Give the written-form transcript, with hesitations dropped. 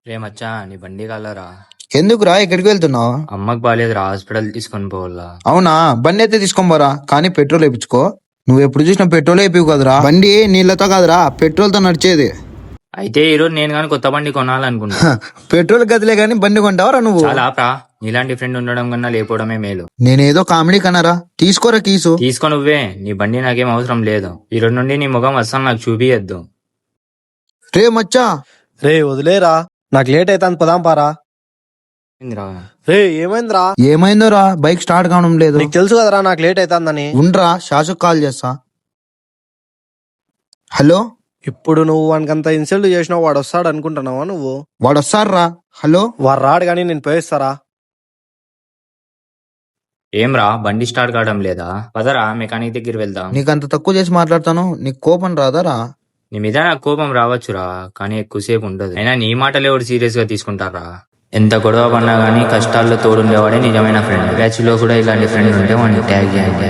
రే మచ్చా నీ బండి కాలరా. ఎందుకురా ఎక్కడికి వెళ్తున్నావు? అమ్మకి బాగాలేదురా, హాస్పిటల్ తీసుకొని పోవాలా. అవునా, బండి అయితే తీసుకొని పోరా, కానీ పెట్రోల్ వేయించుకో. నువ్వు ఎప్పుడు చూసినా పెట్రోల్ వేపివు కదరా. బండి నీళ్లతో కాదురా, పెట్రోల్ తో నడిచేది. అయితే ఈరోజు నేను కానీ కొత్త బండి కొనాలనుకుంటా. పెట్రోల్ గదిలే గానీ బండి కొంటావరా నువ్వు? చాలా ఆప్రా, నీలాంటి ఫ్రెండ్ ఉండడం కన్నా లేకపోవడమే మేలు. నేనేదో కామెడీ కన్నారా. తీసుకోరా కీసు. తీసుకో నువ్వే, నీ బండి నాకేం అవసరం లేదు. ఈ రోజు నుండి నీ ముఖం అస్సలు నాకు చూపియద్దు. రే మచ్చా. రే వదిలేరా, నాకు లేట్ అవుతాను, పదాం పారా. ఏందిరా? రే ఏమైందిరా? ఏమైందోరా, బైక్ స్టార్ట్ కావడం లేదు. నీకు తెలుసు కదరా నాకు లేట్ అవుతుందని. ఉండ్రా, శాసుకు కాల్ చేస్తా. హలో. ఇప్పుడు నువ్వు వానికంత ఇన్సల్ట్ చేసినావు, వాడు వస్తాడు అనుకుంటున్నావా నువ్వు? వాడు వస్తాడ్రా. హలో. వాడు రాడు కానీ నేను పోయిస్తారా. ఏమ్రా బండి స్టార్ట్ కావడం లేదా? పదరా మెకానిక్ దగ్గర వెళ్దాం. నీకంత తక్కువ చేసి మాట్లాడతాను, నీకు కోపం రాదారా? నీ మీద నాకు కోపం రావచ్చురా, కానీ ఎక్కువసేపు ఉండదు. అయినా నీ మాటలు ఎవరు సీరియస్ గా తీసుకుంటారా? ఎంత గొడవ పడినా గానీ కష్టాల్లో తోడుండేవాడే నిజమైన ఫ్రెండ్. బ్యాచ్ లో కూడా ఇలాంటి ఫ్రెండ్ ఉంటే వాడిని ట్యాగ్ చేయండి.